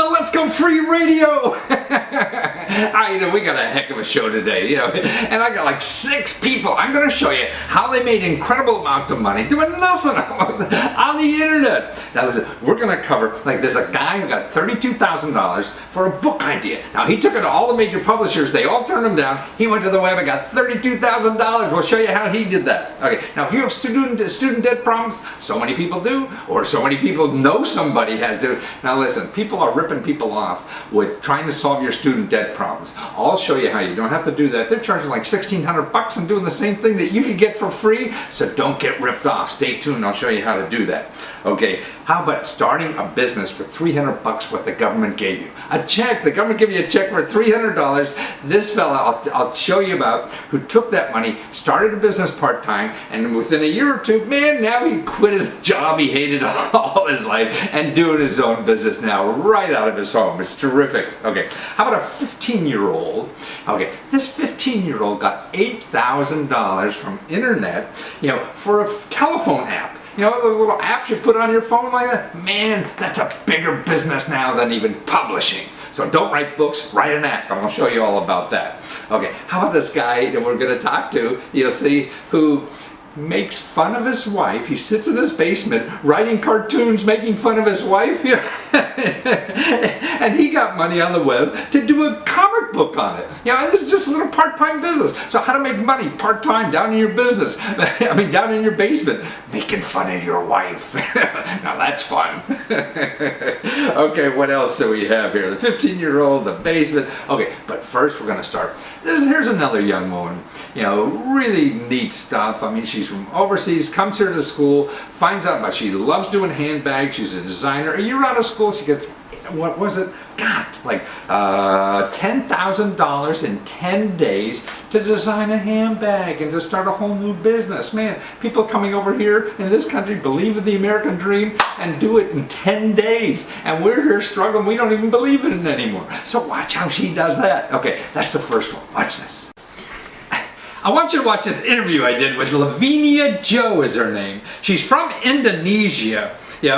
Uncle Lesko Free Radio. We got a heck of a show today, and I got like 6 people. I'm going to show you how they made incredible amounts of money doing nothing almost on the internet. Now listen, we're going to cover, like there's a guy who got $32,000 for a book idea. Now he took it to all the major publishers. They all turned him down. He went to the web and got $32,000. We'll show you how he did that. Okay, now if you have student debt problems, so many people do, or so many people know somebody has to. Now listen, people are ripping people off with trying to solve your student debt problems. I'll show you how you don't have to do that. They're charging like $1,600 and doing the same thing that you can get for free, so don't get ripped off. Stay tuned, I'll show you how to do that. Okay, how about starting a business for $300 what the government gave you? A check, the government gave you a check for $300. This fella I'll show you about who took that money, started a business part-time, and within a year or two, man, now he quit his job he hated all his life and doing his own business now right out of his home. It's terrific. Okay, how about a 15-year-old? Okay, this 15-year-old got $8,000 from internet, for a telephone app. Those little apps you put on your phone like that? Man, that's a bigger business now than even publishing. So don't write books, write an app, and I'll show you all about that. Okay, how about this guy that we're going to talk to, you'll see, who makes fun of his wife. He sits in his basement writing cartoons making fun of his wife. And he got money on the web to do a comic book on it. And this is just a little part-time business. So how to make money part-time down in your business. Down in your basement, making fun of your wife. Now that's fun. Okay, what else do we have here? The 15-year-old, the basement. Okay, but first we're going to start. Here's another young woman. Really neat stuff. She's from overseas, comes here to school, finds out about she loves doing handbags, she's a designer. A year out of school, she gets, what was it? God, like $10,000 in 10 days to design a handbag and to start a whole new business. Man, people coming over here in this country believe in the American dream and do it in 10 days. And we're here struggling, we don't even believe in it anymore. So watch how she does that. Okay, that's the first one. Watch this. I want you to watch this interview I did with Lavinia Jo is her name. She's from Indonesia.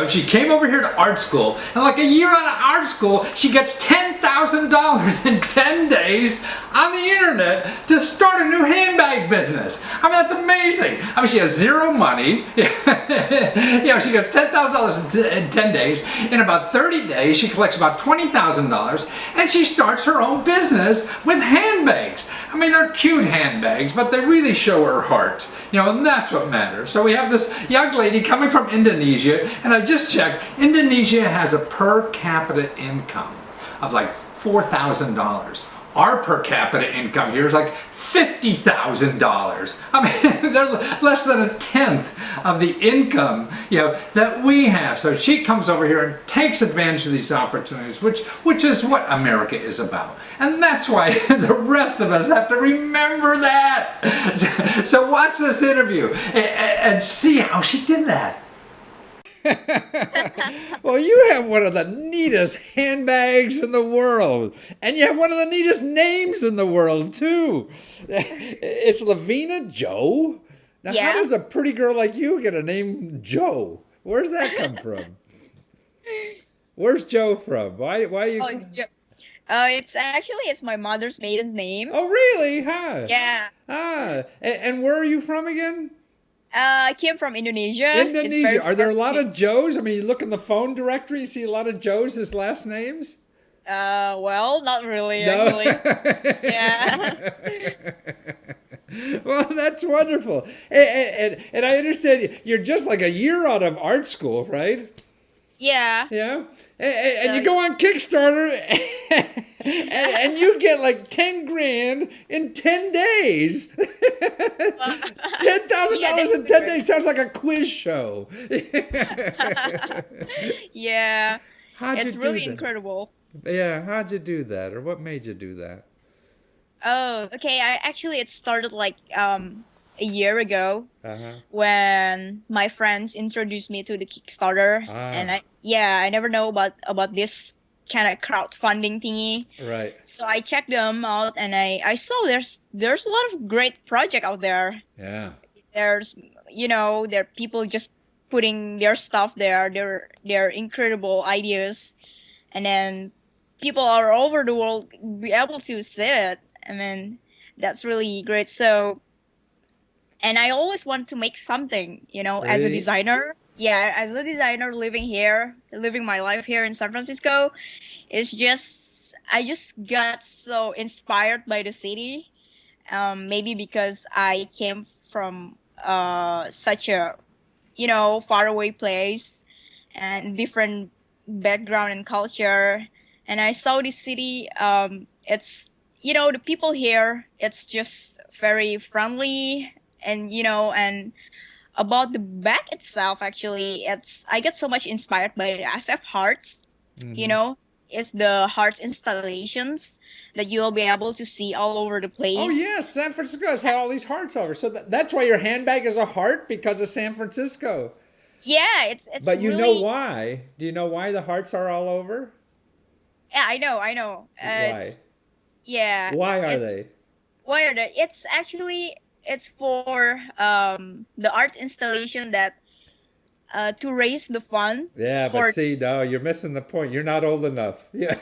She came over here to art school, and like a year out of art school, she gets $10,000 in 10 days on the internet to start a new handbag business. That's amazing. She has zero money. She gets $10,000 in 10 days. In about 30 days, she collects about $20,000, and she starts her own business with handbags. They're cute handbags, but they really show her heart. And that's what matters. So we have this young lady coming from Indonesia, and I just checked, Indonesia has a per capita income of like $4,000. Our per capita income here is like $50,000. They're less than a tenth of the income, that we have. So she comes over here and takes advantage of these opportunities, which is what America is about. And that's why the rest of us have to remember that. So watch this interview and see how she did that. Well, you have one of the neatest handbags in the world, and you have one of the neatest names in the world too. It's Lavinia Jo. Now, how does a pretty girl like you get a name Jo? Where's that come from? Where's Jo from? Why are you? It's Jo. It's my mother's maiden name. Oh, really? Huh? Yeah. And where are you from again? I came from Indonesia. Indonesia. Are there a lot of Joes? You look in the phone directory, you see a lot of Joes as last names? Well, not really, no? actually. Yeah. Well, that's wonderful. And I understand you're just like a year out of art school, right? Yeah. Yeah? And you go on Kickstarter and you get like 10 grand in 10 days. $10,000 in 10 days sounds like a quiz show. Yeah. It's really incredible. Yeah, how'd you do that? Or what made you do that? Oh, okay. It started like a year ago when my friends introduced me to the Kickstarter, and I never know about this kind of crowdfunding thingy. Right. So I checked them out, and I saw there's a lot of great project out there. Yeah. There's there are people just putting their stuff there, their incredible ideas, and then people all over the world be able to see it. I mean, that's really great. So, and I always want to make something, as a Really? designer. Yeah, as a designer living here, living my life here in San Francisco, it's just I just got so inspired by the city. Maybe because I came from such a faraway place and different background and culture, and I saw this city. It's the people here. It's just very friendly, and and about the back itself, actually, it's I get so much inspired by the SF Hearts. You Hmm. know, it's the hearts installations that you'll be able to see all over the Oh place. yes, San Francisco has had all these hearts over. So that's why your handbag is a heart because of San Francisco. Yeah, it's But you know really. why? Do you know why the hearts are all over? Yeah, I know. Why? Yeah, Why are it's they? wired. It's actually it's for the art installation that to raise the fund Yeah, but for. see, no, you're missing the point. You're not old enough. Yeah.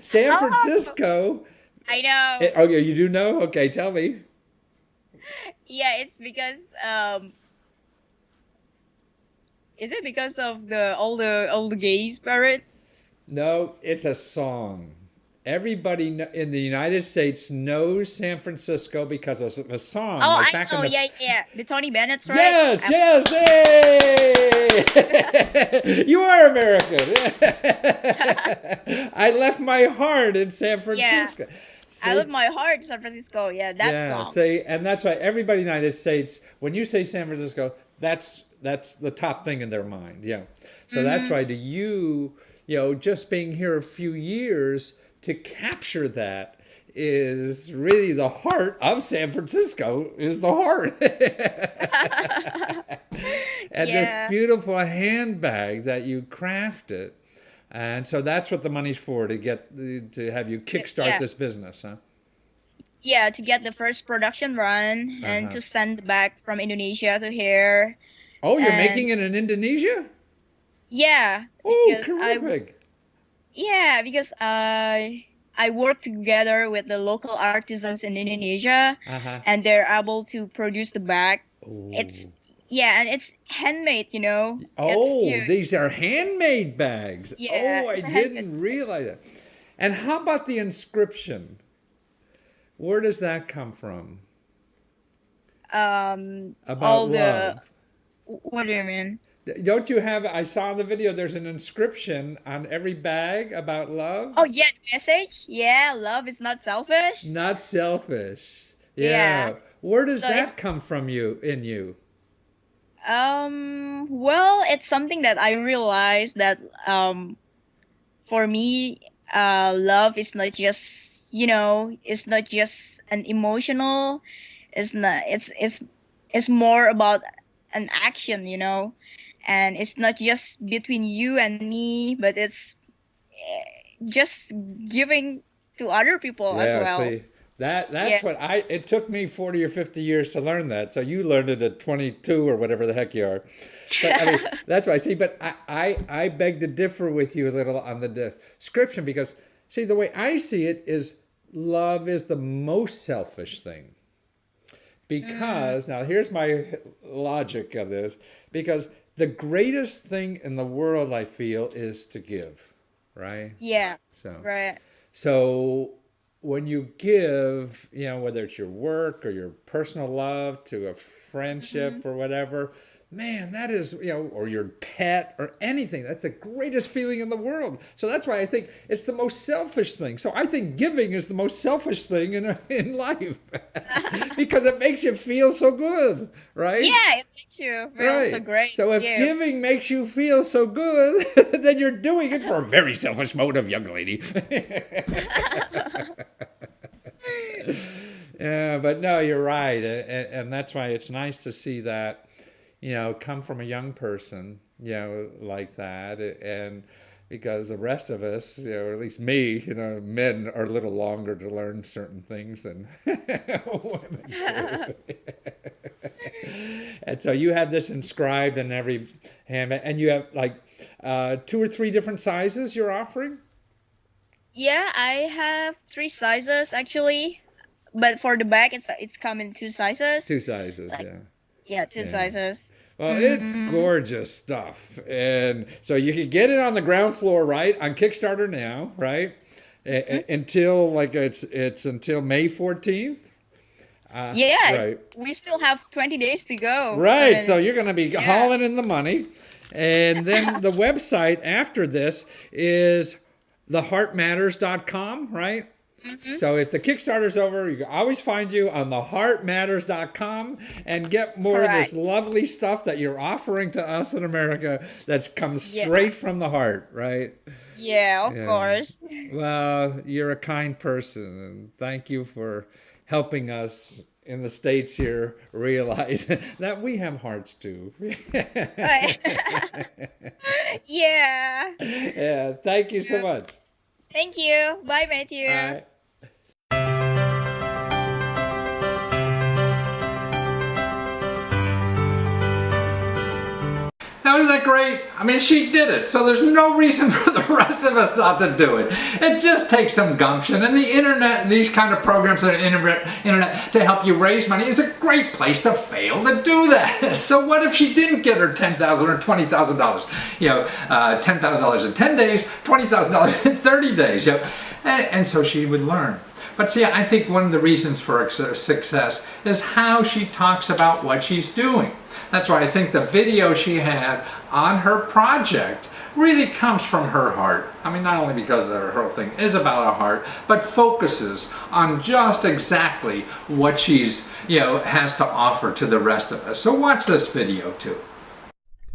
San Oh, Francisco. I know. Oh, yeah, you do know? Okay, tell me. Yeah, it's because is it because of the all the gay spirit? No, it's a song. Everybody in the United States knows San Francisco because of a song. Oh, Like I back in know. the Yeah, yeah. The Tony Bennett's, right? Yes, yes, hey! You are American. I left my heart in San Yeah, Francisco. I love See? my heart, San Francisco. Yeah, that Yeah, song. see, and that's why everybody in the United States, when you say San Francisco, that's the top thing in their mind. Yeah. So that's Mm-hmm. why to you, just being here a few years to capture that is really the heart of San Francisco is the heart. And this Yeah, beautiful handbag that you crafted. And so that's what the money's for to have you kickstart yeah, this business, huh? yeah. To get the first production run and Uh-huh. to send back from Indonesia to here, Oh, you're making and it in Indonesia? yeah, Oh, because terrific. I work together with the local artisans in Indonesia, Uh-huh. and they're able to produce the bag. It's Oh. yeah, and it's handmade. It's Oh, huge. these are handmade bags. Yeah, Oh, I it's a handmade. didn't realize that. And how about the inscription? Where does that come from? About All the love. what do you mean? Don't you have, I saw in the video, there's an inscription on every bag about love? Oh yeah, the message. Yeah, love is not selfish. Not selfish. Yeah. Yeah. Where does So that it's come from in you? well, it's something that I realized that for me, love is not just it's not just an emotional. It's not. It's more about an action. And it's not just between you and me, but it's just giving to other people as Yeah, well. see, that's Yeah. what it took me 40 or 50 years to learn that. So you learned it at 22 or whatever the heck you are. But I mean, that's what I see. But I beg to differ with you a little on the description because, see, the way I see it is love is the most selfish thing. Mm, Because, now here's my logic of this, because the greatest thing in the world I feel is to give, right? yeah. So. Right. So when you give, whether it's your work or your personal love to a Mhm. friendship or whatever, man, that is, or your pet or anything, that's the greatest feeling in the world. So that's why I think it's the most selfish thing. So I think giving is the most selfish thing in life because it makes you feel so good, right? Yeah, it makes you feel so Right. great. So if Yeah. giving makes you feel so good, then you're doing it for a very selfish motive, young lady. Yeah, but no, you're right. And that's why it's nice to see that, come from a young person, like that. And because the rest of us, or at least me, men are a little longer to learn certain things than women do. And so you have this inscribed in every handbag, and you have like 2 or 3 different sizes you're offering? Yeah, I have 3 sizes actually, but for the bag, it's come in 2 sizes. 2 sizes, Like, yeah. yeah, two Yeah. sizes. Well, it's Mm-hmm. gorgeous stuff. And so you can get it on the ground floor, right? On Kickstarter now, right? Until like it's until May 14th. Yes, Right. we still have 20 days to go. I Right. So mean, you're going to be yeah. hauling in the money. And then the website after this is theheartmatters.com, right? Mm-hmm. So if the Kickstarter's over, you can always find you on theheartmatters.com and get more of this Correct. lovely stuff that you're offering to us in America that's come Yeah. straight from the heart, right? Yeah, of Yeah. course. Well, you're a kind person, and thank you for helping us in the States here realize that we have hearts too. Yeah. Yeah, thank you so much. Thank you. Bye, Matthew. Bye. Now, isn't that great? I mean, she did it, so there's no reason for the rest of us not to do it. It just takes some gumption, and the internet and these kind of programs on the internet to help you raise money is a great place to fail to do that. So what if she didn't get her $10,000 or $20,000? You know, $10,000 in 10 days, $20,000 in 30 days. You know? And so she would learn. But see, I think one of the reasons for her success is how she talks about what she's doing. That's why I think the video she had on her project really comes from her heart. I mean, not only because her whole thing is about her heart, but focuses on just exactly what she's, has to offer to the rest of us. So watch this video too.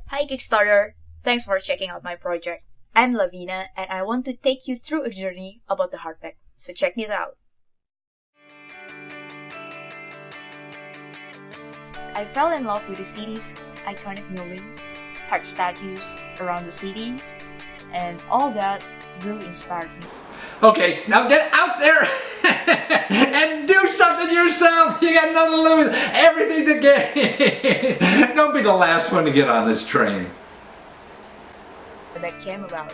Hi Kickstarter! Thanks for checking out my project. I'm Lavina and I want to take you through a journey about the Handbag. So check this out. I fell in love with the city's iconic buildings, heart statues around the cities, and all that really inspired me. Okay, now get out there and do something yourself. You got nothing to lose, everything to gain. Don't be the last one to get on this train. The bag came about.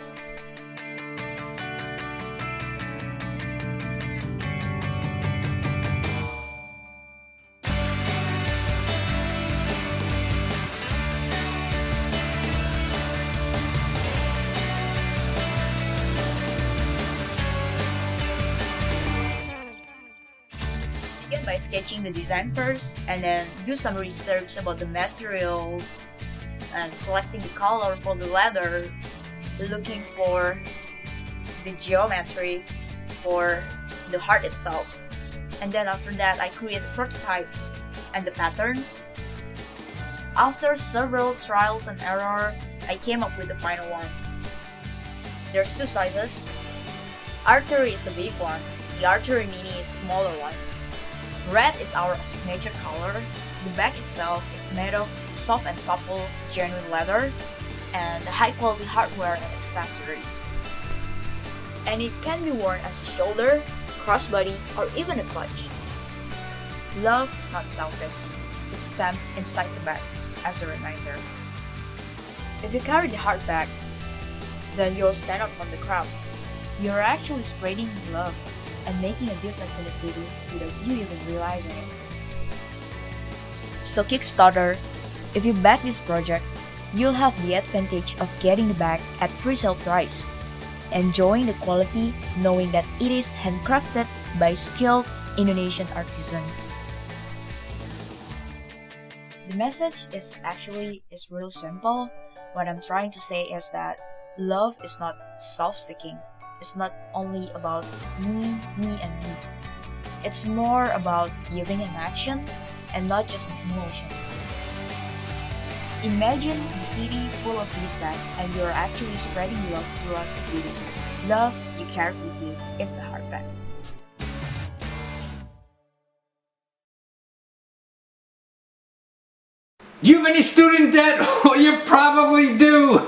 Begin by sketching the design first and then do some research about the materials and selecting the color for the leather, looking for the geometry for the heart itself. And then after that, I create the prototypes and the patterns. After several trials and error, I came up with the final one. There's 2 sizes. Archery is the big one. The Archery Mini is smaller one. Red is our signature color. The bag itself is made of soft and supple, genuine leather, and high quality hardware and accessories. And it can be worn as a shoulder, crossbody, or even a clutch. Love is not selfish. It's stamped inside the bag as a reminder. If you carry the Handbag, then you'll stand out from the crowd. You're actually spreading love and making a difference in the city without you even realizing it. So Kickstarter, if you back this project, you'll have the advantage of getting the bag at pre-sale price, enjoying the quality knowing that it is handcrafted by skilled Indonesian artisans. The message is real simple. What I'm trying to say is that love is not self-seeking. It's not only about me, and me. It's more about giving an action and not just an emotion. Imagine the city full of these bags and you're actually spreading love throughout the city. Love you carry with you is the Handbag. Do you have any student debt? Well, you probably do,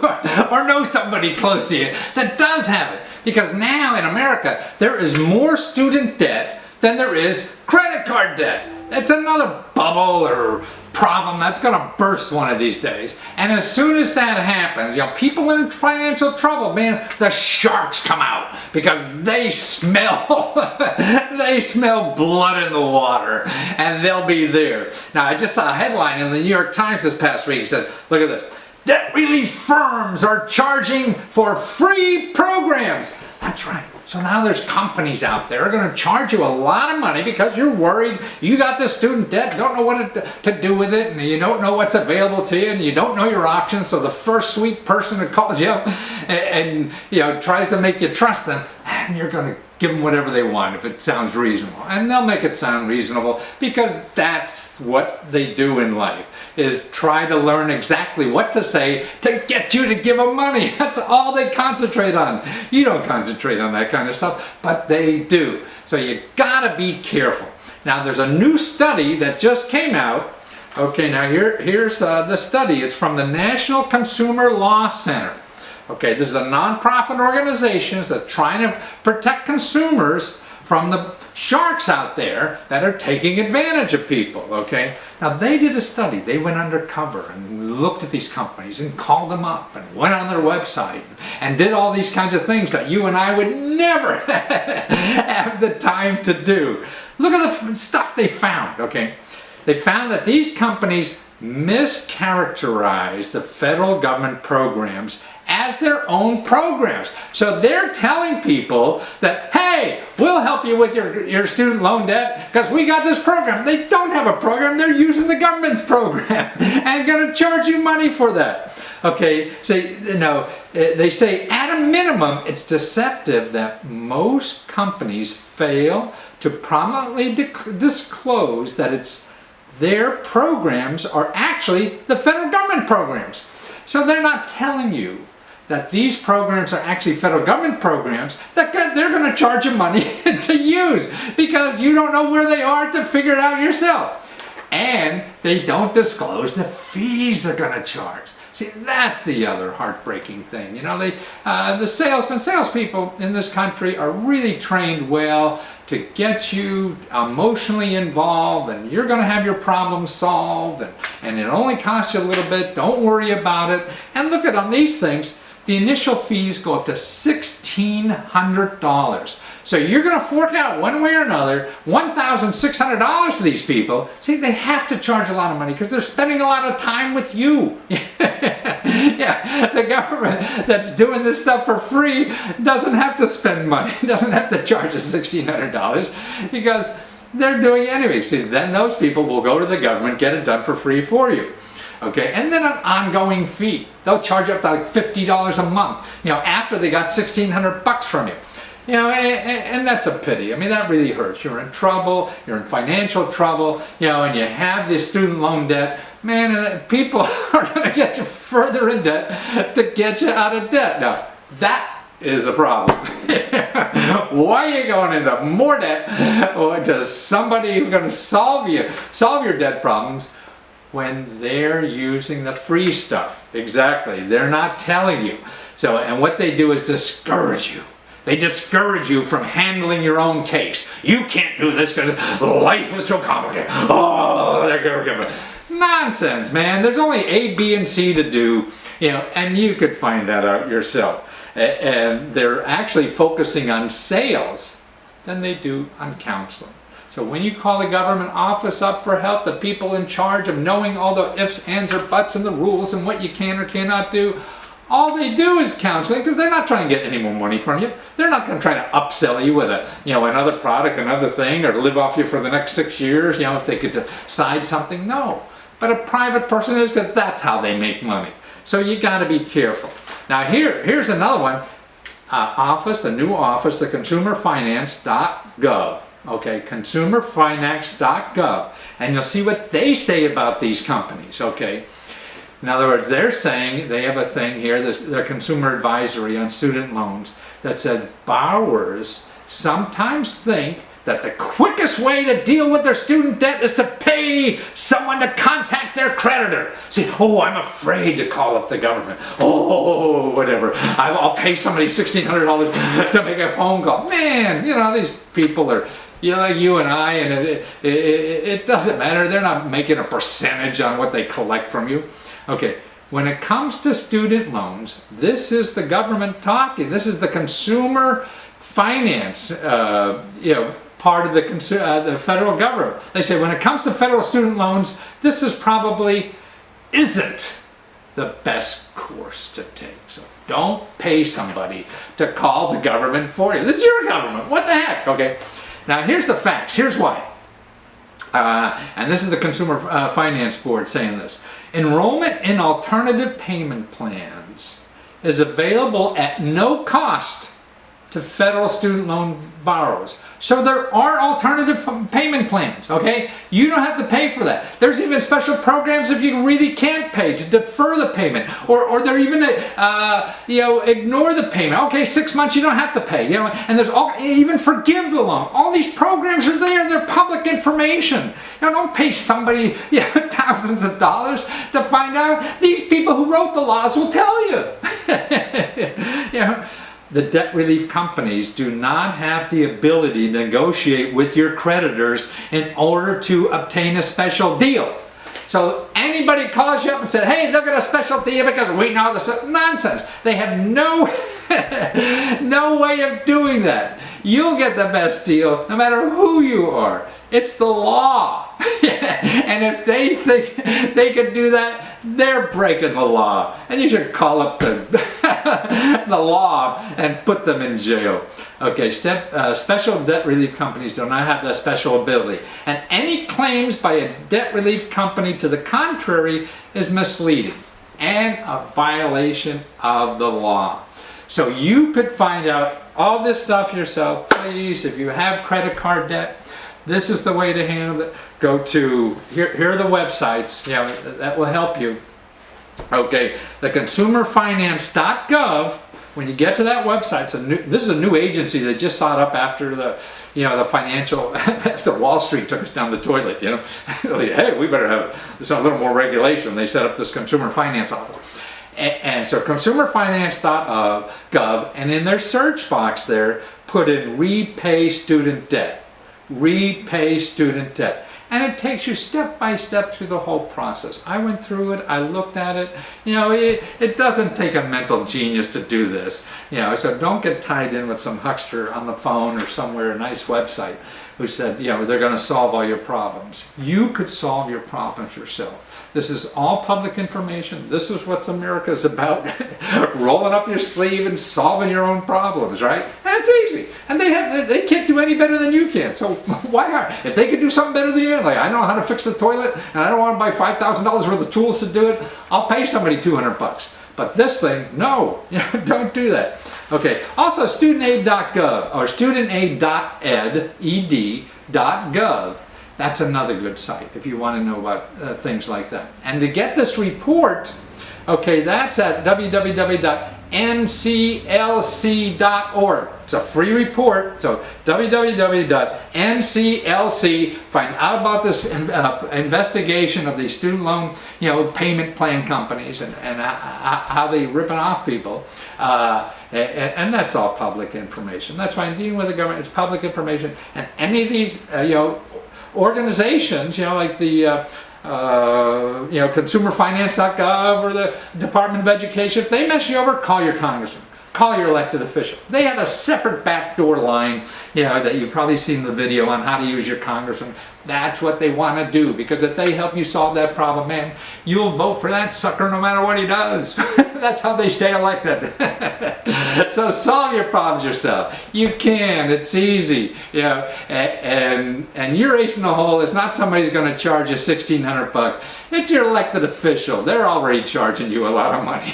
or know somebody close to you that does have it. Because now in America, there is more student debt than there is credit card debt. It's another bubble or problem that's going to burst one of these days. And as soon as that happens, you know, people in financial trouble, man, the sharks come out because they smell they smell blood in the water, and they'll be there. Now, I just saw a headline in the New York Times this past week. It said, look at this. Debt relief firms are charging for free programs. That's right. So now there's companies out there are going to charge you a lot of money because you're worried you got this student debt, don't know what to do with it, and you don't know what's available to you, and you don't know your options. So the first sweet person that calls you up and you know, tries to make you trust them, and you're going to give them whatever they want if it sounds reasonable. And they'll make it sound reasonable because that's what they do in life, is try to learn exactly what to say to get you to give them money. That's all they concentrate on. You don't concentrate on that kind of stuff, but they do. So you gotta be careful. Now there's a new study that just came out. Okay, now here's the study. It's from the National Consumer Law Center. Okay, this is a nonprofit organization that's trying to protect consumers from the sharks out there that are taking advantage of people, okay? Now, they did a study. They went undercover and looked at these companies and called them up and went on their website and did all these kinds of things that you and I would never have the time to do. Look at the stuff they found, okay? They found that these companies mischaracterize the federal government programs as their own programs. So they're telling people that, hey, we'll help you with your student loan debt because we got this program. They don't have a program. They're using the government's program and going to charge you money for that. Okay, so you know, they say at a minimum, it's deceptive that most companies fail to prominently disclose that their programs are actually the federal government programs. So they're not telling you that these programs are actually federal government programs that they're going to charge you money to use because you don't know where they are to figure it out yourself. And they don't disclose the fees they're going to charge. See, that's the other heartbreaking thing. You know, the salespeople in this country are really trained well to get you emotionally involved, and you're going to have your problems solved, and it only costs you a little bit. Don't worry about it. And look at on these things, the initial fees go up to $1,600. So you're going to fork out one way or another $1,600 to these people. See, they have to charge a lot of money because they're spending a lot of time with you. Yeah, the government that's doing this stuff for free doesn't have to spend money, doesn't have to charge us $1,600 because they're doing it anyway. See, then those people will go to the government, get it done for free for you. Okay, and then an ongoing fee. They'll charge up to like $50 a month, you know, after they got $1,600 from you. You know, and that's a pity. I mean, that really hurts. You're in trouble, you're in financial trouble, you know, and you have this student loan debt. Man, people are going to get you further in debt to get you out of debt. Now, that is a problem. Why are you going into more debt or to somebody who's going to solve your debt problems when they're using the free stuff? Exactly. They're not telling you. So, and what they do is discourage you. They discourage you from handling your own case. You can't do this because life is so complicated. Oh, nonsense, man. There's only A, B, and C to do, you know, and you could find that out yourself. And they're actually focusing on sales than they do on counseling. So when you call the government office up for help, the people in charge of knowing all the ifs, ands, or buts and the rules and what you can or cannot do, all they do is counseling because they're not trying to get any more money from you. They're not going to try to upsell you with another product, another thing, or live off you for the next 6 years, you know, if they could decide something. No. But a private person is, because that's how they make money. So you got to be careful. Now here's another one. The new office, the consumerfinance.gov. Okay, consumerfinance.gov. And you'll see what they say about these companies, okay? In other words, they're saying, they have a thing here, their consumer advisory on student loans, that said borrowers sometimes think that the quickest way to deal with their student debt is to pay someone to contact their creditor. See, oh, I'm afraid to call up the government. Oh, whatever. I'll pay somebody $1,600 to make a phone call. Man, you know, these people are like you and I, and it doesn't matter. They're not making a percentage on what they collect from you. Okay, when it comes to student loans, this is the government talking. This is the consumer finance, part of the federal government. They say when it comes to federal student loans, this is probably isn't the best course to take. So don't pay somebody to call the government for you. This is your government. What the heck? Okay. Now here's the facts. Here's why. And this is the Consumer Finance Board saying this. Enrollment in alternative payment plans is available at no cost to federal student loan borrowers. So there are alternative payment plans, okay? You don't have to pay for that. There's even special programs if you really can't pay to defer the payment, or they're even, ignore the payment. Okay, 6 months you don't have to pay, and there's even forgive the loan. All these programs are there, they're public information. Don't pay somebody thousands of dollars to find out. These people who wrote the laws will tell you. The debt relief companies do not have the ability to negotiate with your creditors in order to obtain a special deal. So anybody calls you up and says, hey, look at a special deal because we know this is nonsense. They have no way of doing that. You'll get the best deal no matter who you are. It's the law. And if they think they could do that, they're breaking the law. And you should call up the law and put them in jail. Okay, special debt relief companies do not have that special ability. And any claims by a debt relief company to the contrary is misleading and a violation of the law. So you could find out all this stuff yourself. Please, if you have credit card debt, this is the way to handle it. Go to, here are the websites, that will help you. Okay, the consumerfinance.gov, when you get to that website, this is a new agency that just sought up after the financial, after Wall Street took us down the toilet, So they said, hey, we better have a little more regulation. They set up this consumer finance office. And so consumerfinance.gov, and in their search box there, put in repay student debt. Repay student debt. And it takes you step by step through the whole process. I went through it, I looked at it. It doesn't take a mental genius to do this. So don't get tied in with some huckster on the phone or somewhere, a nice website, who said, they're going to solve all your problems. You could solve your problems yourself. This is all public information. This is what America is about. Rolling up your sleeve and solving your own problems, right? And it's easy. And they can't do any better than you can. So why are, if they could do something better than you, like I know how to fix the toilet and I don't want to buy $5,000 worth of tools to do it, I'll pay somebody $200. But this thing, no, don't do that. Okay, also studentaid.gov or studentaid.ed.gov. That's another good site if you want to know about things like that. And to get this report, okay, that's at www.nclc.org. It's a free report, so www.nclc, find out about this investigation of these student loan, payment plan companies and how they ripping off people. And that's all public information. That's why I'm dealing with the government, it's public information. And any of these, organizations, like the consumerfinance.gov or the Department of Education, if they mess you over, call your congressman, call your elected official. They have a separate backdoor line, that you've probably seen the video on how to use your congressman. That's what they want to do, because if they help you solve that problem, man, you'll vote for that sucker no matter what he does. That's how they stay elected. So solve your problems yourself. You can. It's easy. And your ace in the hole is not somebody's going to charge you $1,600. It's your elected official. They're already charging you a lot of money.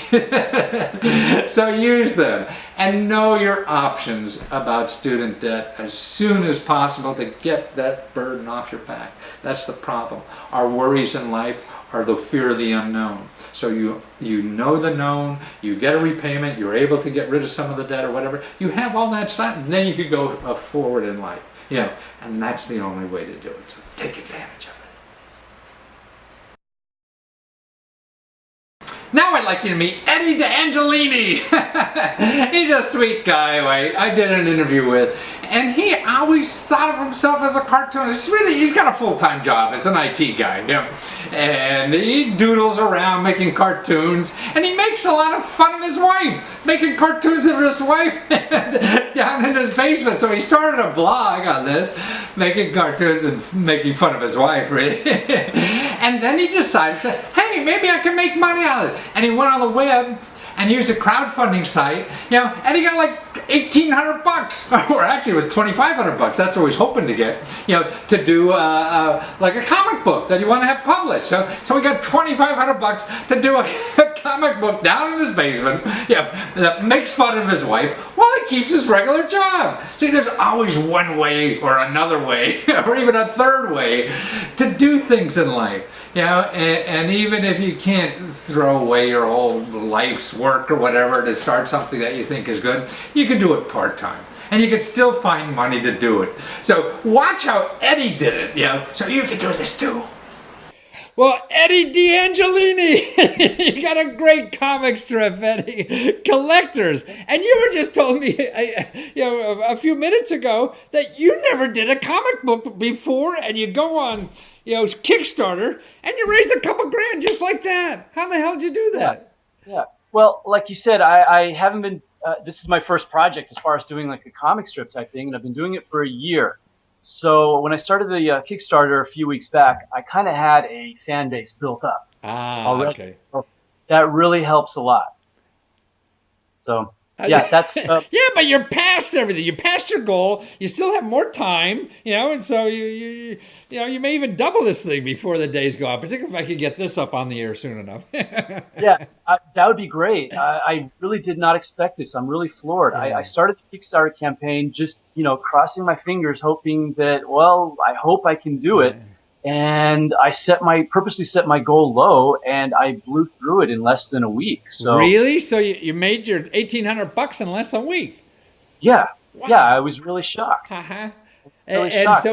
So use them and know your options about student debt as soon as possible to get that burden off your back. That's the problem. Our worries in life are the fear of the unknown. So you know the known, you get a repayment, you're able to get rid of some of the debt or whatever. You have all that stuff, and then you could go forward in life. And that's the only way to do it. So take advantage of it. Now I'd like you to meet Eddie DeAngelini. He's a sweet guy I did an interview with. and he always thought of himself as a cartoonist. He's got a full-time job as an IT guy, you know, and he doodles around making cartoons, and he makes a lot of fun of his wife, making cartoons of his wife down in his basement. So he started a blog on this, making cartoons and making fun of his wife, really. And then he decided, hey, maybe I can make money out of it. And he went on the web and used a crowdfunding site, you know, and he got like $1,800, or actually it was $2,500. That's what he was hoping to get, you know, to do like a comic book that you want to have published. So we got $2,500 to do a comic book down in his basement, you know, that makes fun of his wife while he keeps his regular job. See, there's always one way or another way, or even a third way to do things in life. You know, and even if you can't throw away your whole life's work or whatever to start something that you think is good, you can do it part-time. And you can still find money to do it. So watch how Eddie did it, you know, so you can do this too. Well, Eddie D'Angelini, you got a great comic strip, Eddie. Collectors. And you were just told me, you know, a few minutes ago that you never did a comic book before, and you go on, you know, Kickstarter, and you raised a couple grand just like that. How the hell did you do that? Yeah. Well, like you said, I haven't been, this is my first project as far as doing like a comic strip type thing, and I've been doing it for a year. So when I started the Kickstarter a few weeks back, I kind of had a fan base built up already. Okay. So that really helps a lot. So yeah, that's yeah, but you're past everything. You passed your goal. You still have more time, you know, and so you know, you may even double this thing before the days go out. Particularly if I could get this up on the air soon enough. Yeah, that would be great. I really did not expect this. I'm really floored. Yeah. I started the Kickstarter campaign just, you know, crossing my fingers, hoping that, well, I hope I can do it. And I purposely set my goal low, and I blew through it in less than a week. So really? So you made your $1,800 in less than a week? Yeah. Wow. Yeah, I was really shocked. Uh-huh. Really And shocked.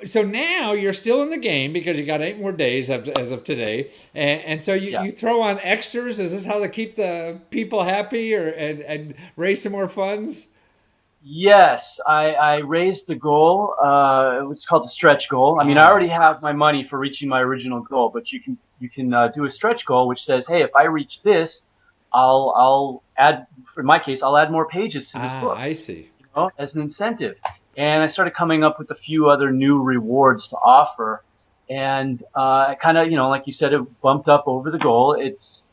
so now you're still in the game because you got 8 more days as of today, and so you throw on extras. Is this how to keep the people happy, or and raise some more funds? Yes, I raised the goal. It's called the stretch goal. I mean, I already have my money for reaching my original goal, but you can do a stretch goal, which says, hey, if I reach this, I'll add. In my case, I'll add more pages to this book. I see. You know, as an incentive. And I started coming up with a few other new rewards to offer, and kind of, you know, like you said, it bumped up over the goal. It's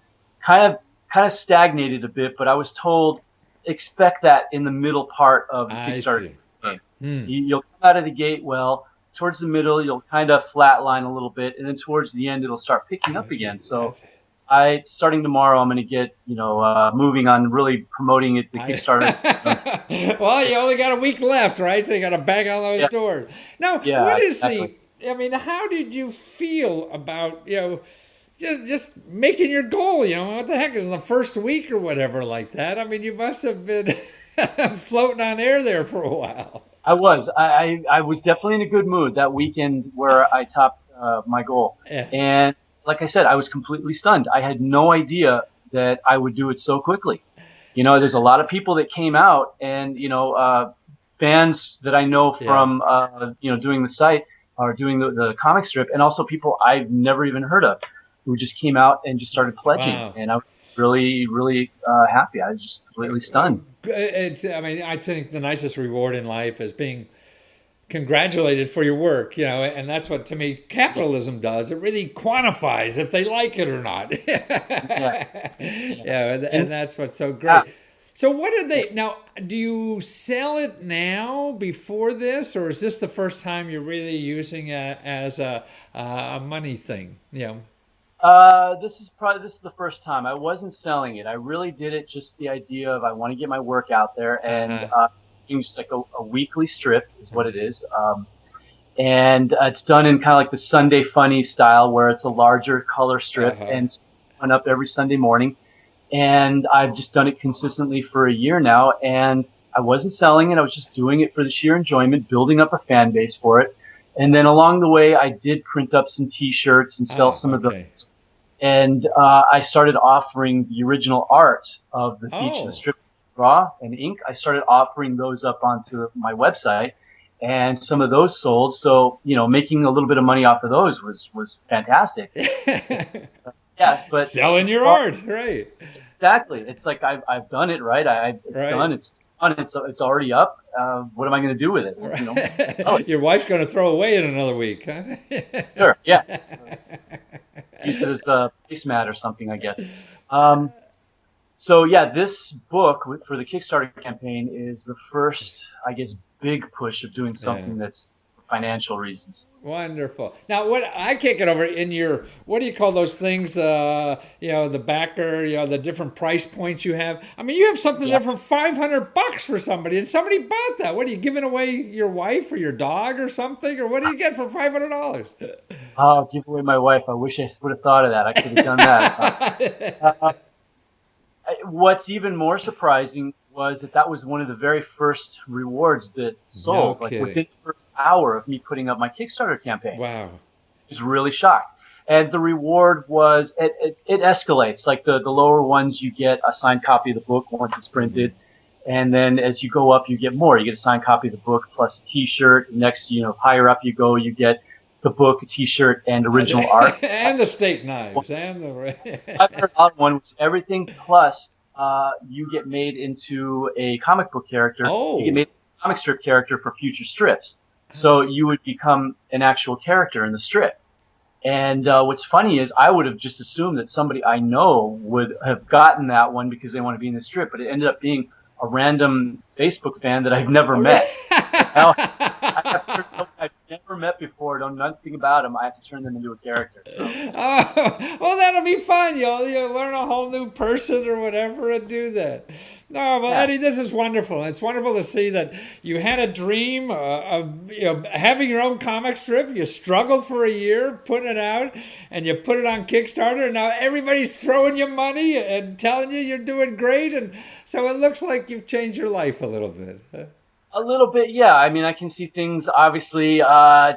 kind of stagnated a bit, but I was told, expect that in the middle part of the Kickstarter campaign. You'll come out of the gate well. Towards the middle, you'll kind of flatline a little bit, and then towards the end, it'll start picking up again. So, starting tomorrow, I'm going to get, you know, moving on really promoting it, the Kickstarter. Well, you only got a week left, right? So you got to bang on those doors. Now, what is exactly. I mean, how did you feel about, you know, just making your goal, you know, what the heck is in the first week or whatever like that? I mean, you must have been floating on air there for a while. I was. I was definitely in a good mood that weekend where I topped my goal. Yeah. And like I said, I was completely stunned. I had no idea that I would do it so quickly. You know, there's a lot of people that came out, and, you know, fans that I know from, you know, doing the site or doing the comic strip, and also people I've never even heard of, who just came out and just started pledging. And I was really, really happy. I was just completely stunned. I mean, I think the nicest reward in life is being congratulated for your work, you know, and that's what, to me, capitalism does. It really quantifies if they like it or not. And that's what's so great. So what are they, now, do you sell it now before this, or is this the first time you're really using it as a money thing, you know? This is the first time. I wasn't selling it. I really did it just the idea of I want to get my work out there, and it's like a weekly strip is what it is. And it's done in kind of like the Sunday Funny style, where it's a larger color strip and it's run up every Sunday morning. And I've just done it consistently for a year now, and I wasn't selling it. I was just doing it for the sheer enjoyment, building up a fan base for it. And then along the way, I did print up some T-shirts and sell some of those. And I started offering the original art of each of the strips raw and ink, I started offering those up onto my website, and some of those sold. So, making a little bit of money off of those was fantastic. Yes, but selling your art, right? Exactly. It's like I've done it, right? It's right. done. It's done. It's already up. What am I going to do with it? Your wife's going to throw away in another week, huh? Sure. Yeah. Use it as a placemat or something, I guess. So yeah, this book for the Kickstarter campaign is the first, I guess, big push of doing something that's for financial reasons. Wonderful. Now, what I can't get over in your, what do you call those things? The backer, the different price points you have. I mean, you have something there for $500 for somebody, and somebody bought that. What are you giving away? Your wife or your dog or something, or what do you get for $500? Oh, give away my wife. I wish I would have thought of that. I could have done that. What's even more surprising was that was one of the very first rewards that sold. No kidding. Within the first hour of me putting up my Kickstarter campaign. Wow. I was really shocked. And the reward was, it escalates. Like the lower ones, you get a signed copy of the book once it's printed. And then as you go up, you get more. You get a signed copy of the book plus a t-shirt. Next, higher up you go, you get the book, a t-shirt, and original art. And the steak knives. And the $500 one was everything plus you get made into a comic book character. Oh. You get made a comic strip character for future strips. So you would become an actual character in the strip. And what's funny is I would have just assumed that somebody I know would have gotten that one because they want to be in the strip, but it ended up being a random Facebook fan that I've never met. I've never met before, know nothing about them. I have to turn them into a character. So. Oh, well, that'll be fun. You'll learn a whole new person or whatever and do that. No, well, Eddie, this is wonderful. It's wonderful to see that you had a dream of having your own comic strip. You struggled for a year putting it out, and you put it on Kickstarter, and now everybody's throwing you money and telling you you're doing great. And so it looks like you've changed your life a little bit. A little bit, yeah. I mean, I can see things obviously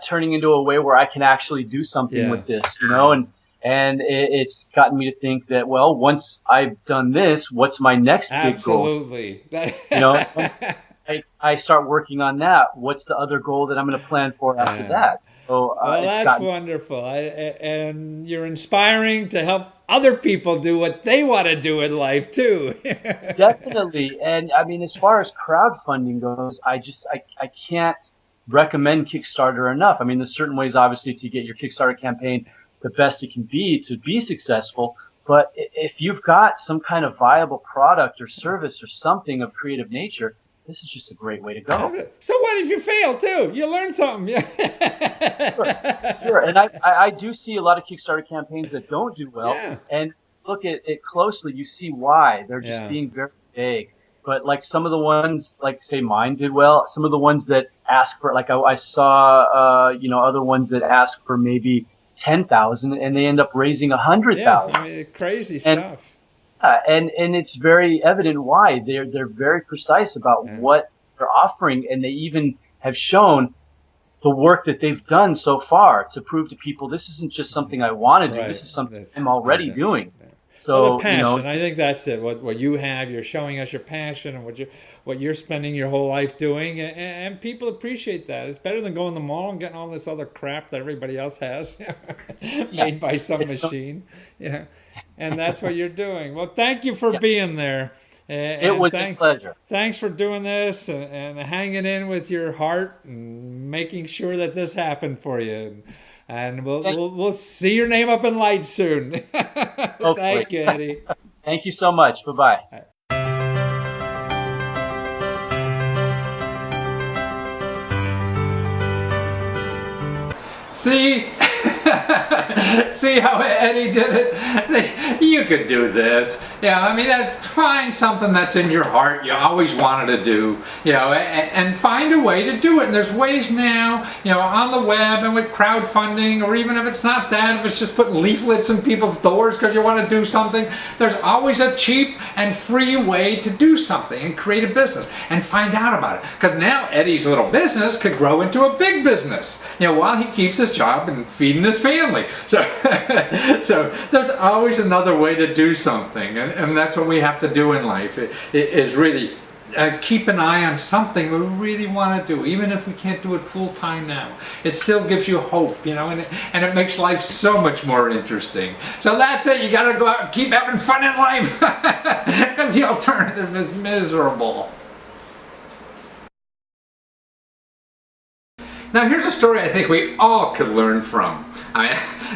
turning into a way where I can actually do something with this, and it's gotten me to think that, well, once I've done this, what's my next big goal? Absolutely. Once I start working on that, what's the other goal that I'm going to plan for after that? So, well, that's wonderful. And you're inspiring to help other people do what they want to do in life too. Definitely. And I mean, as far as crowdfunding goes, I can't recommend Kickstarter enough. I mean, there's certain ways, obviously, to get your Kickstarter campaign the best it can be to be successful. But if you've got some kind of viable product or service or something of creative nature, this is just a great way to go. So what if you fail too? You learn something. Sure. And I do see a lot of Kickstarter campaigns that don't do well. Yeah. And look at it closely, you see why. They're just being very vague. But like some of the ones, like say mine did well, some of the ones that ask for, like I saw, other ones that ask for maybe 10,000 and they end up raising 100,000. Yeah, I mean, crazy stuff. And it's very evident why they're very precise about what they're offering, and they even have shown the work that they've done so far to prove to people this isn't just something I want to do. This is something I'm already doing. So the passion, I think that's it. What you have, you're showing us your passion and what you're spending your whole life doing, and people appreciate that. It's better than going to the mall and getting all this other crap that everybody else has made by some machine. Yeah. And that's what you're doing. Well, thank you for being there. It was a pleasure. Thanks for doing this and hanging in with your heart and making sure that this happened for you. And we'll see your name up in lights soon. Thank you, Eddie. Thank you so much. Bye-bye. See how Eddie did it? You could do this. Yeah, I mean, find something that's in your heart you always wanted to do, and find a way to do it. And there's ways now, on the web and with crowdfunding, or even if it's not that, if it's just putting leaflets in people's doors because you want to do something, there's always a cheap and free way to do something and create a business and find out about it. Because now Eddie's little business could grow into a big business, while he keeps his job and feeding his family. So there's always another way to do something. and that's what we have to do in life, is really keep an eye on something we really want to do, even if we can't do it full time now. It still gives you hope, you know, and it makes life so much more interesting. So that's it. You got to go out and keep having fun in life, because the alternative is miserable. Now here's a story I think we all could learn from.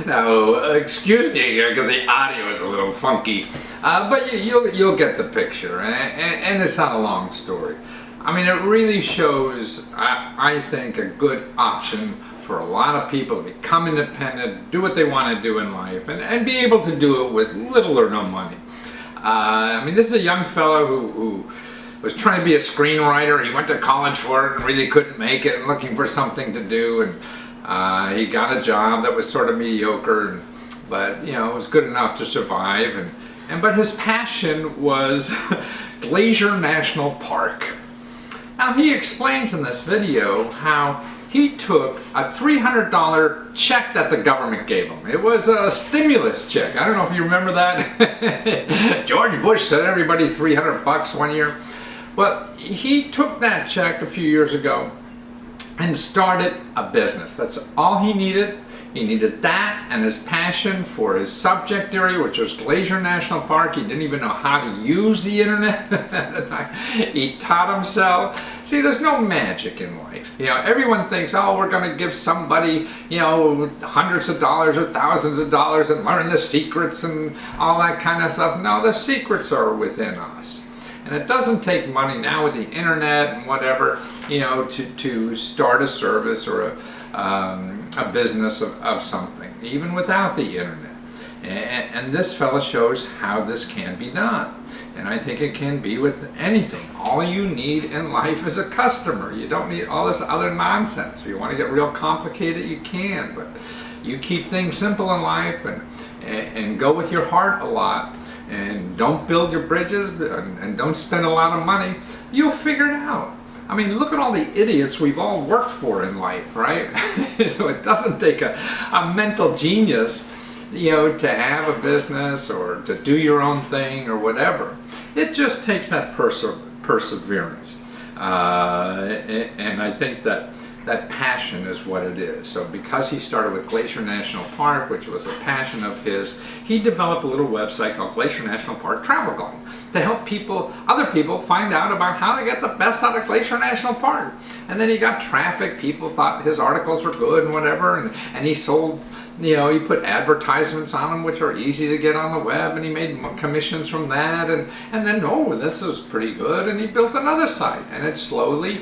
Now, excuse me because the audio is a little funky, but you'll get the picture, and it's not a long story. I mean, it really shows, I think, a good option for a lot of people to become independent, do what they want to do in life, and be able to do it with little or no money. I mean, this is a young fellow who was trying to be a screenwriter. He went to college for it and really couldn't make it, and looking for something to do, and he got a job that was sort of mediocre, but you know, it was good enough to survive. But his passion was Glacier National Park. Now he explains in this video how he took a $300 check that the government gave him. It was a stimulus check. I don't know if you remember that. George Bush sent everybody $300 one year. Well, he took that check a few years ago and started a business. That's all he needed. He needed that and his passion for his subject area, which was Glacier National Park. He didn't even know how to use the internet at the time. He taught himself. See, there's no magic in life. You know, everyone thinks, oh, we're going to give somebody, you know, hundreds of dollars or thousands of dollars and learn the secrets and all that kind of stuff. No, the secrets are within us. And it doesn't take money now with the internet and whatever, you know, to start a service or a business of something, even without the internet. And this fella shows how this can be done. And I think it can be with anything. All you need in life is a customer. You don't need all this other nonsense. If you want to get real complicated, you can. But you keep things simple in life and go with your heart a lot. And don't build your bridges and don't spend a lot of money, you'll figure it out. I mean, look at all the idiots we've all worked for in life, right? So it doesn't take a mental genius, you know, to have a business or to do your own thing or whatever. It just takes that perseverance. And I think that passion is what it is. So because he started with Glacier National Park, which was a passion of his, he developed a little website called Glacier National Park Travel Guide to help other people find out about how to get the best out of Glacier National Park. And then he got traffic. People thought his articles were good and whatever, and he sold, you know, he put advertisements on them which are easy to get on the web, and he made commissions from that, and then, oh, this is pretty good, and he built another site, and it slowly,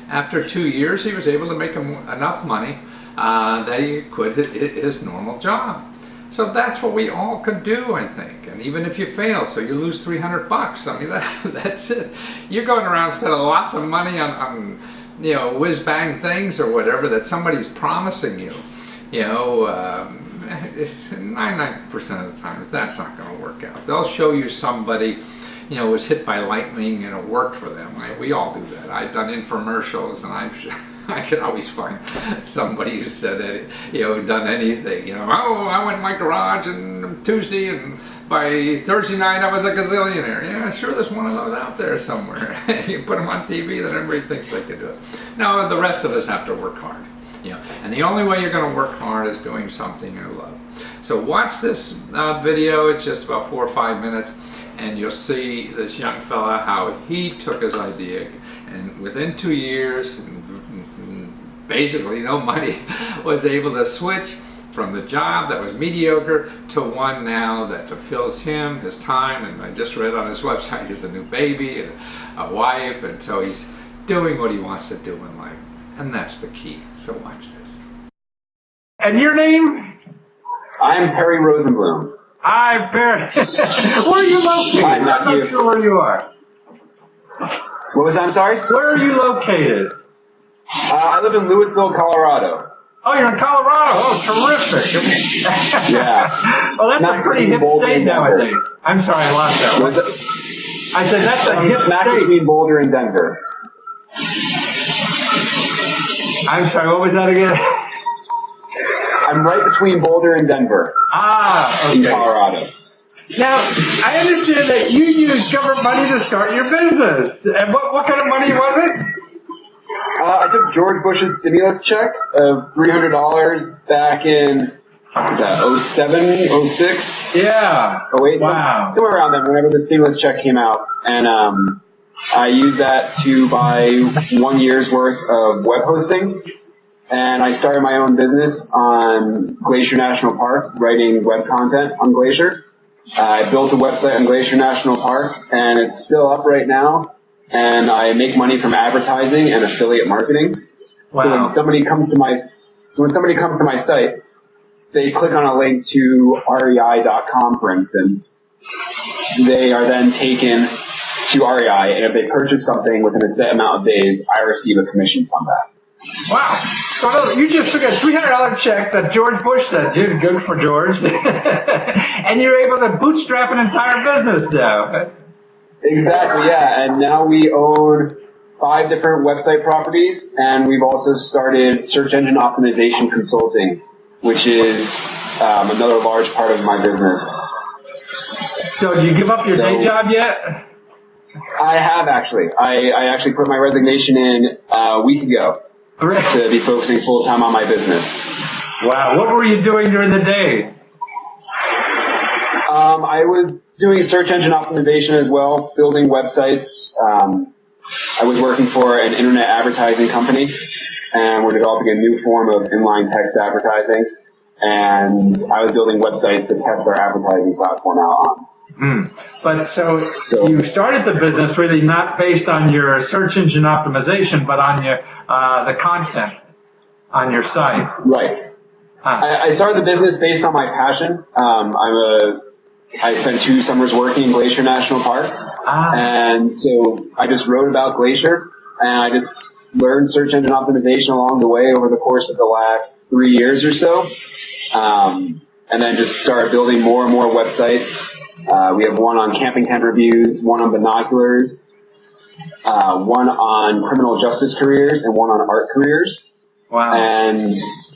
after 2 years, he was able to make enough money that he quit his normal job. So that's what we all could do, I think. And even if you fail, so you lose $300, I mean, that's it. You're going around spending lots of money on you know, whiz-bang things or whatever that somebody's promising you. You know, 99% of the time, that's not going to work out. They'll show you somebody, you know, was hit by lightning and it worked for them. We all do that. I've done infomercials, and I can always find somebody who said, you know, done anything. You know, oh, I went in my garage on Tuesday, and by Thursday night I was a gazillionaire. Yeah, sure, there's one of those out there somewhere. You put them on TV, then everybody thinks they can do it. No, the rest of us have to work hard. You know, and the only way you're going to work hard is doing something you love. So watch this video. It's just about 4 or 5 minutes. And you'll see this young fella, how he took his idea, and within 2 years, basically no money, was able to switch from the job that was mediocre to one now that fulfills him, his time, and I just read on his website there's a new baby and a wife, and so he's doing what he wants to do in life. And that's the key. So watch this. And your name? I'm Perry Rosenblum. Hi, Barry. Where are you located? I'm not sure where you are. What was that? I'm sorry? Where are you located? I live in Louisville, Colorado. Oh, you're in Colorado. Oh, terrific. Yeah. Well, that's Not a pretty hip Boulder state and Denver. nowadays. I'm sorry, I lost that. Was it? I said that's a hip Smack state. between Boulder and Denver. I'm sorry, what was that again? I'm right between Boulder and Denver. Ah, In okay. Colorado. Now, I understand that you used government money to start your business. And what kind of money was it? I took George Bush's stimulus check of $300 back in, was that 07, 06? Yeah. Oh wait, Wow. somewhere around then, whenever the stimulus check came out. And I used that to buy 1 year's worth of web hosting. And I started my own business on Glacier National Park, writing web content on Glacier. I built a website on Glacier National Park, and it's still up right now. And I make money from advertising and affiliate marketing. Wow. So when somebody comes to my site, they click on a link to rei.com, for instance. They are then taken to REI, and if they purchase something within a set amount of days, I receive a commission from that. Wow. So you just took a $300 check that George Bush said, dude, good for George. And you're able to bootstrap an entire business now. Exactly, yeah. And now we own 5 different website properties, and we've also started search engine optimization consulting, which is another large part of my business. So did you give up your day job yet? I have actually. I actually put my resignation in a week ago to be focusing full-time on my business. Wow. What were you doing during the day? I was doing search engine optimization as well, building websites. I was working for an internet advertising company, and we're developing a new form of inline text advertising. And I was building websites to test our advertising platform out on. But so you started the business really not based on your search engine optimization, but on your the content on your site. Right. I started the business based on my passion. I spent 2 summers working in Glacier National Park, and so I just wrote about Glacier, and I just learned search engine optimization along the way over the course of the last 3 years or so, and then just started building more and more websites. We have one on camping tent reviews, one on binoculars, one on criminal justice careers, and one on art careers. Wow. And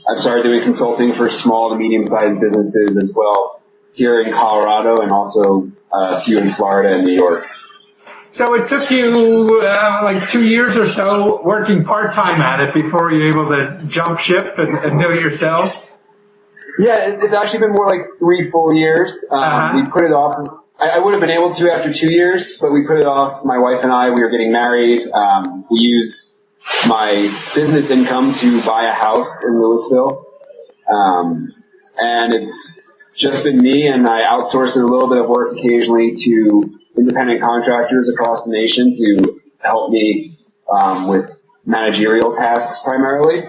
I've started doing consulting for small to medium-sized businesses as well here in Colorado, and also a few in Florida and New York. So it took you like 2 years or so working part-time at it before you were able to jump ship and do it yourself? Yeah, it's actually been more like 3 full years. We put it off. I would have been able to after 2 years, but we put it off. My wife and I, we were getting married. We used my business income to buy a house in Louisville. And it's just been me, and I outsourced a little bit of work occasionally to independent contractors across the nation to help me with managerial tasks primarily.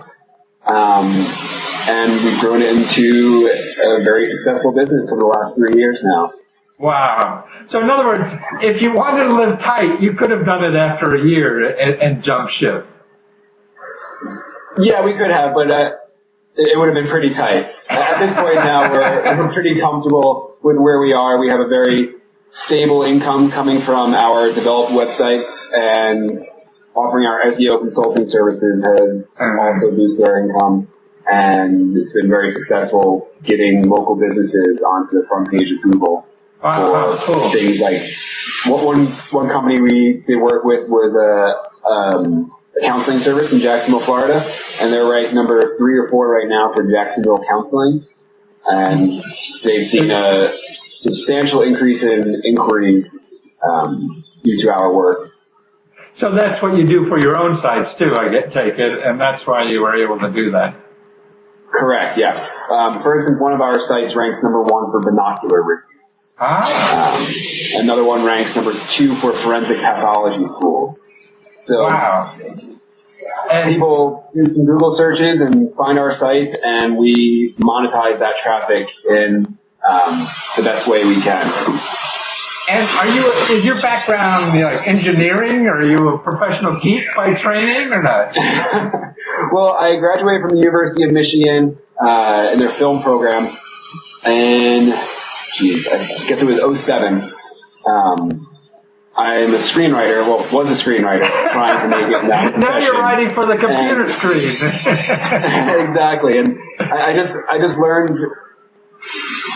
And we've grown it into a very successful business over the last 3 years now. Wow. So in other words, if you wanted to live tight, you could have done it after a year and jump ship. Yeah, we could have, but it would have been pretty tight. At this point now, we're pretty comfortable with where we are. We have a very stable income coming from our developed websites, and offering our SEO consulting services has also boosted our income. And it's been very successful getting local businesses onto the front page of Google for things like one company we did work with was a counseling service in Jacksonville, Florida, and they're ranked number 3 or 4 right now for Jacksonville counseling, and they've seen a substantial increase in inquiries due to our work. So that's what you do for your own sites too, take it, and that's why you were able to do that. Correct, yeah. For instance, one of our sites ranks number 1 for binocular reviews. Another one ranks number 2 for forensic pathology tools. So people do some Google searches and find our site, and we monetize that traffic in the best way we can. And is your background like engineering, or are you a professional geek by training, or not? Well, I graduated from the University of Michigan in their film program, and I guess it was 07. I'm a screenwriter, was a screenwriter, trying to make it now. Now you're writing for the computer screen. Exactly, and I just learned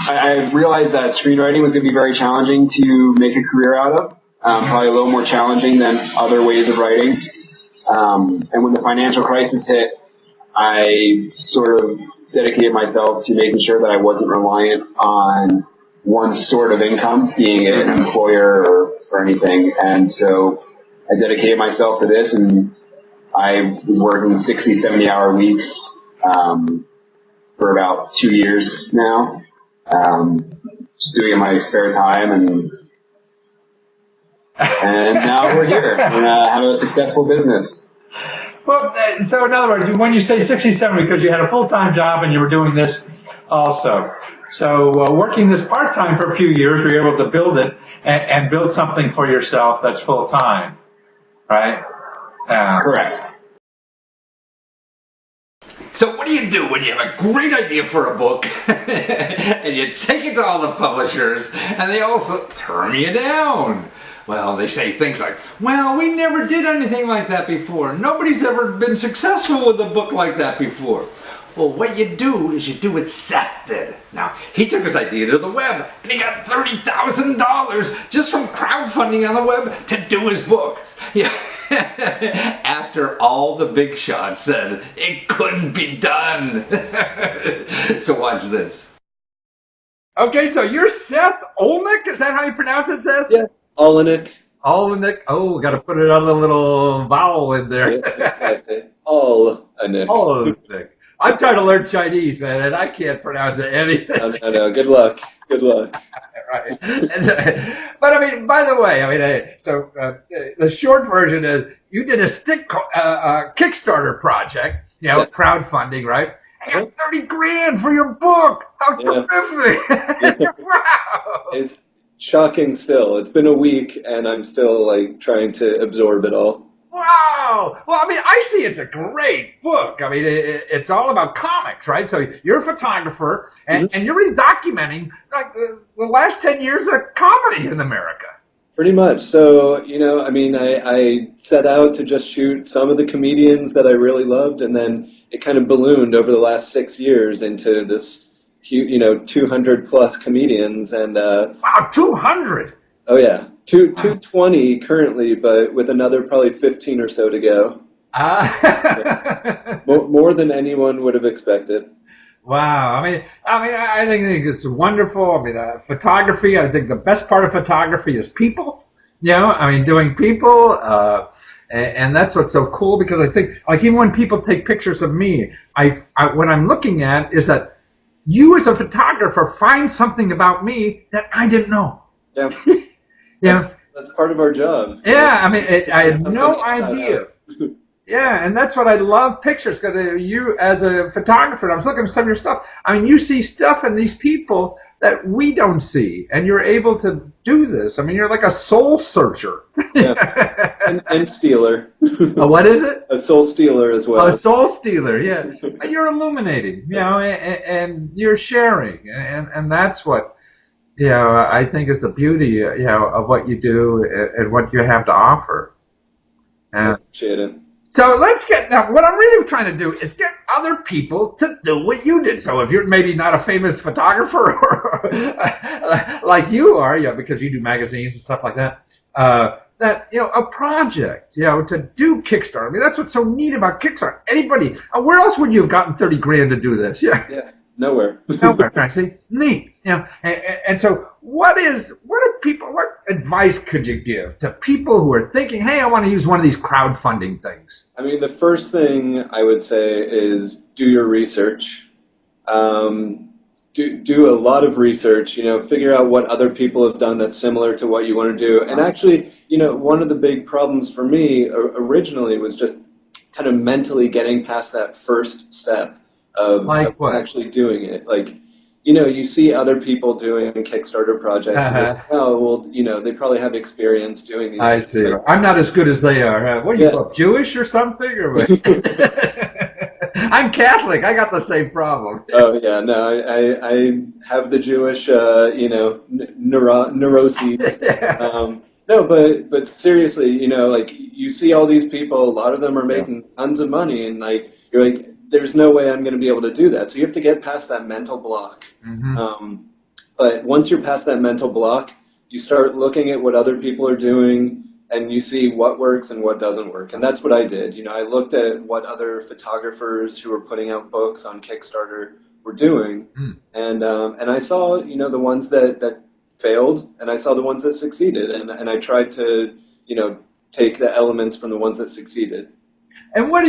I realized that screenwriting was going to be very challenging to make a career out of, probably a little more challenging than other ways of writing. And when the financial crisis hit, I sort of dedicated myself to making sure that I wasn't reliant on one sort of income, being an employer or anything. And so I dedicated myself to this, and I was working 60, 70-hour weeks for about 2 years now, just doing it in my spare time, and now we're here and have a successful business. Well, so in other words, when you say 67, because you had a full-time job and you were doing this also. So working this part-time for a few years, were you able to build it and build something for yourself that's full-time, right? Correct. So what do you do when you have a great idea for a book and you take it to all the publishers and they also turn you down? Well, they say things like, well, we never did anything like that before. Nobody's ever been successful with a book like that before. Well, what you do is you do what Seth did. Now, he took his idea to the web and he got $30,000 just from crowdfunding on the web to do his book. Yeah. After all the big shots said it couldn't be done. So watch this. Okay, so you're Seth Olnick? Is that how you pronounce it, Seth? Yeah, Olnick. Olnick. Oh, got to put another little vowel in there. Yeah, that's it. Olnick. Olnick. I'm trying to learn Chinese, man, and I can't pronounce anything. I know. Good luck. Good luck. Right. But I mean, by the way, the short version is you did a Kickstarter project, crowdfunding, right? And got 30 grand for your book. How terrific! Wow. It's shocking still. It's been a week, and I'm still trying to absorb it all. Wow! Well, I mean, I see it's a great book. I mean, it's all about comics, right? So you're a photographer, and you're really documenting the last 10 years of comedy in America. Pretty much. So, I set out to just shoot some of the comedians that I really loved, and then it kind of ballooned over the last 6 years into this, 200 plus comedians, and wow, 200! Oh yeah. 220 currently, but with another probably 15 or so to go. More than anyone would have expected. Wow. I think it's wonderful. Photography, I think the best part of photography is people. Doing people. And that's what's so cool, because I think, even when people take pictures of me, what I'm looking at is that you as a photographer find something about me that I didn't know. Yeah. Yeah, that's part of our job. Yeah, I had no idea. Yeah, and that's what I love pictures, because you as a photographer, I was looking at some of your stuff. You see stuff in these people that we don't see, and you're able to do this. You're like a soul searcher. Yeah, and stealer. What is it? A soul stealer as well. A soul stealer, yeah. And you're illuminating, and you're sharing, and that's what. I think is the beauty, of what you do and what you have to offer. I appreciate it. So now what I'm really trying to do is get other people to do what you did. So if you're maybe not a famous photographer or like you are, because you do magazines and stuff like that, a project, to do Kickstarter. That's what's so neat about Kickstarter. Anybody, where else would you have gotten 30 grand to do this? Yeah. Nowhere. Nowhere, I see. Neat. And so what advice could you give to people who are thinking, hey, I want to use one of these crowdfunding things? The first thing I would say is do your research. Do a lot of research, figure out what other people have done that's similar to what you want to do. And actually, one of the big problems for me originally was just kind of mentally getting past that first step. Of actually doing it. You see other people doing Kickstarter projects. They probably have experience doing these things. I see. I'm not as good as they are. What are you, Jewish or something? Or what? I'm Catholic. I got the same problem. Oh, yeah. No, I have the Jewish, neuroses. No, but seriously, you see all these people, a lot of them are making tons of money, and you're like, there's no way I'm going to be able to do that. So you have to get past that mental block. Mm-hmm. But once you're past that mental block, you start looking at what other people are doing, and you see what works and what doesn't work. And that's what I did. You know, I looked at what other photographers who were putting out books on Kickstarter were doing, and I saw, you know, the ones that failed, and I saw the ones that succeeded, and I tried to, you know, take the elements from the ones that succeeded. And what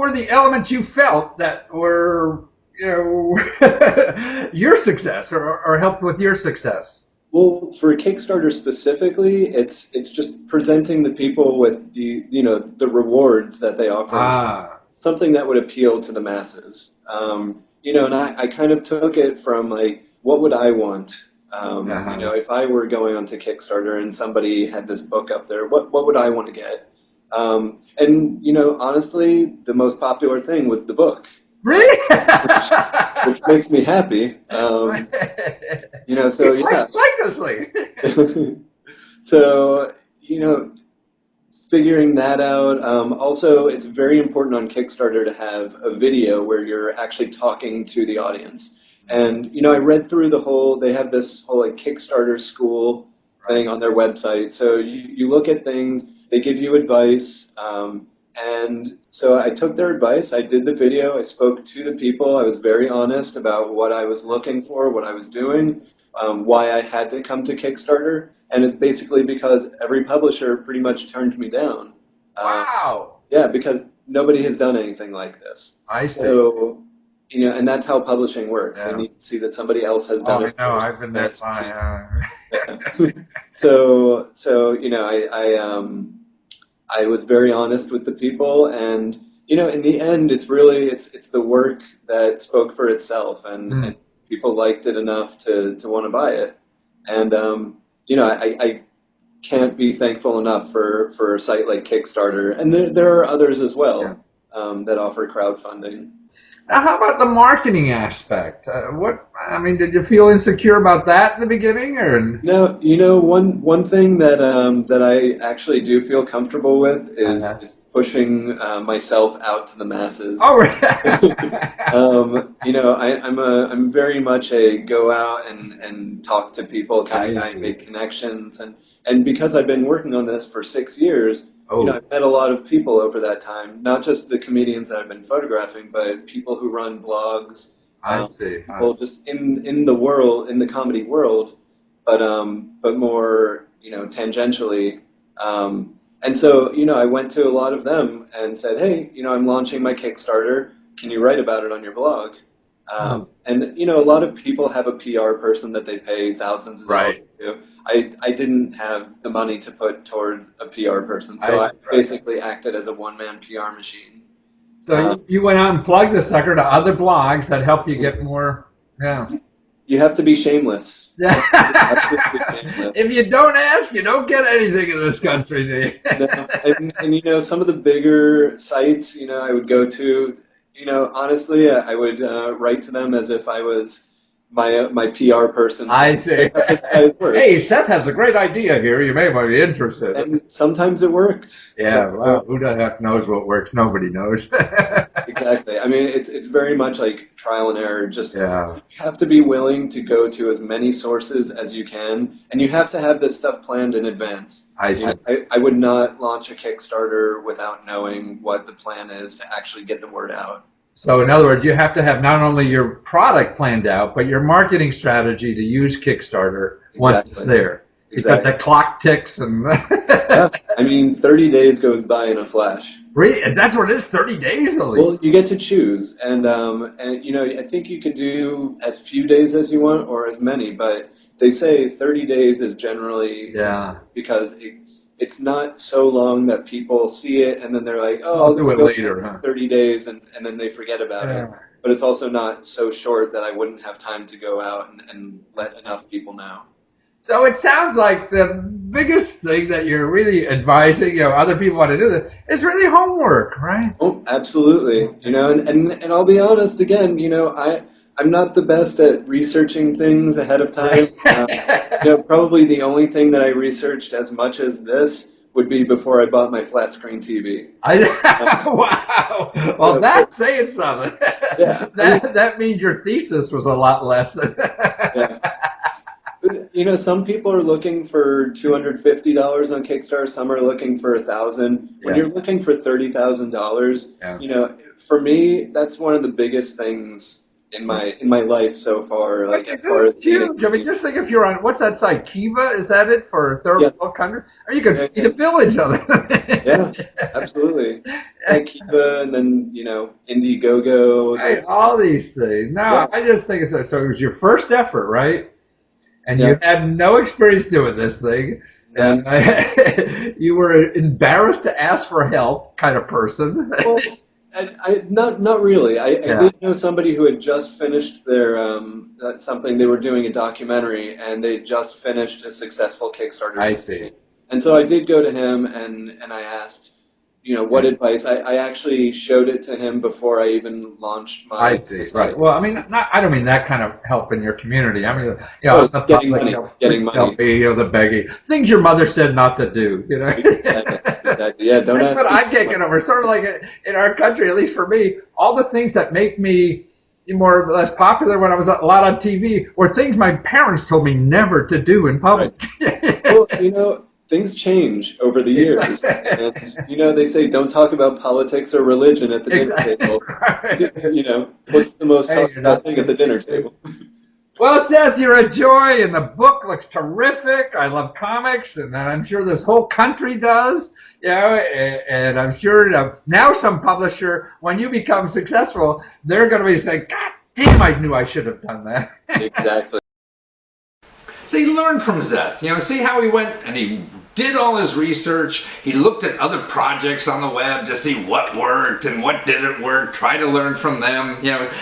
were the elements you felt that were, you know, your success or helped with your success? Well, for Kickstarter specifically, it's just presenting the people with the, you know, the rewards that they offer. Something that would appeal to the masses. You know, and I kind of took it from like, what would I want? You know, if I were going onto Kickstarter and somebody had this book up there, what would I want to get? And, you know, honestly, the most popular thing was the book. Really? which makes me happy. You know, so yeah. So, you know, figuring that out. Also, it's very important on Kickstarter to have a video where you're actually talking to the audience. And, you know, I read through they have this whole like Kickstarter school thing on their website. So you look at things, they give you advice. And so I took their advice. I did the video. I spoke to the people. I was very honest about what I was looking for, what I was doing, why I had to come to Kickstarter. And it's basically because every publisher pretty much turned me down. Wow. Yeah, because nobody has done anything like this. I see. So, you know, and that's how publishing works. Yeah. They need to see that somebody else has done it. No, first. I've been there. So, you know, I was very honest with the people, and, you know, in the end, it's really, it's the work that spoke for itself, and people liked it enough to want to buy it. And, you know, I can't be thankful enough for a site like Kickstarter, and there are others as well that offer crowdfunding. Now, how about the marketing aspect? Did you feel insecure about that in the beginning, or? No, you know, one thing that I actually do feel comfortable with is pushing myself out to the masses. Oh, right. You know, I'm very much a go out and talk to people kind of guy, make connections, and because I've been working on this for 6 years. You know, I've met a lot of people over that time, not just the comedians that I've been photographing, but people who run blogs. I see. People just in the world, in the comedy world, but more, you know, tangentially. And so, you know, I went to a lot of them and said, hey, you know, I'm launching my Kickstarter. Can you write about it on your blog? And, you know, a lot of people have a PR person that they pay thousands of dollars to. I didn't have the money to put towards a PR person, so I basically acted as a one-man PR machine. So you went out and plugged the sucker to other blogs that help you get more, You have to be shameless. Yeah. Shameless. If you don't ask, you don't get anything in this country, do you? No. And, you know, some of the bigger sites, you know, I would go to, you know, honestly, I would write to them as if I was my PR person. I see. Hey, Seth has a great idea here. You may be interested. And sometimes it worked. Yeah, well, who the heck knows what works? Nobody knows. Exactly. I mean, it's very much like trial and error. Just you have to be willing to go to as many sources as you can, and you have to have this stuff planned in advance. I see. I would not launch a Kickstarter without knowing what the plan is to actually get the word out. So in other words, you have to have not only your product planned out, but your marketing strategy to use Kickstarter once it's there. Because the clock ticks and... Yeah. I mean, 30 days goes by in a flash. Really? That's what it is, 30 days only? Well, you get to choose. And you know, I think you can do as few days as you want or as many, but they say 30 days is generally... Because it's not so long that people see it and then they're like, oh, I'll do it later. 30 days, and then they forget about it. But it's also not so short that I wouldn't have time to go out and let enough people know. So it sounds like the biggest thing that you're really advising, you know, other people want to do this is really homework, right? Oh, absolutely. You know, and I'll be honest again, you know, I'm not the best at researching things ahead of time. You know, probably the only thing that I researched as much as this would be before I bought my flat screen TV. Wow. Well, that's saying something. Yeah. That means your thesis was a lot less than. You know, some people are looking for $250 on Kickstarter. Some are looking for $1,000. When Yeah. you're looking for $30,000, Yeah. you know, for me, that's one of the biggest things in my life so far. Like as far as It's huge. I mean, just think if you're on, what's that site? Kiva, is that it for third Yeah. world country? Or you could Yeah, feed a village of it. Yeah, absolutely. Like Kiva, and then Indiegogo. Right, all these things. No, Yeah. I just think so. So it was your first effort, right? And Yeah. you had no experience doing this thing. None. And you were embarrassed to ask for help, kind of person. Well, not really. I did know somebody who had just finished their something. They were doing a documentary, and they just finished a successful Kickstarter. I see. And so I did go to him, and I asked, what advice. I actually showed it to him before I even launched my. I see. Right. Well, I mean, I don't mean that kind of help in your community. I mean, Oh, the getting public, money, getting money. selfie, the begging, things your mother said not to do. Exactly. Yeah. Don't That's ask. what me. I can't get over. Sort of like in our country, at least for me, all the things that make me more or less popular when I was a lot on TV were things my parents told me never to do in public. Well, things change over the years. And, they say don't talk about politics or religion at the dinner table. Right. What's the most talked you're about not thing at the dinner table? Well, Seth, you're a joy, and the book looks terrific. I love comics, and I'm sure this whole country does. And I'm sure now some publisher, when you become successful, they're going to be saying, God damn, I knew I should have done that. Exactly. So he learned from Seth. See how he went and he did all his research. He looked at other projects on the web to see what worked and what didn't work. Try to learn from them.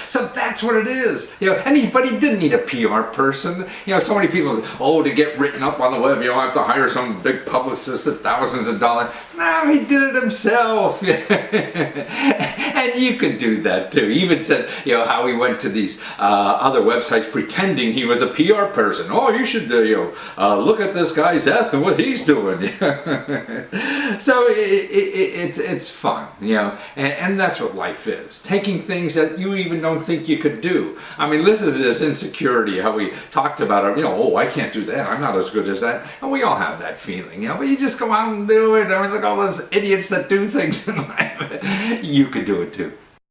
So that's what it is. But he didn't need a PR person. So many people, to get written up on the web, I have to hire some big publicist at thousands of dollars. No, he did it himself. And you could do that too. He even said, how he went to these other websites pretending he was a PR person. Oh, you should, look at this guy Seth and what he's doing. So it's fun, and that's what life is. Taking things that you even don't think you could do. I mean, this is this insecurity, how we talked about it, I can't do that. I'm not as good as that. And we all have that feeling, but you just go out and do it. I mean, look at all those idiots that do things in life. You could do it too.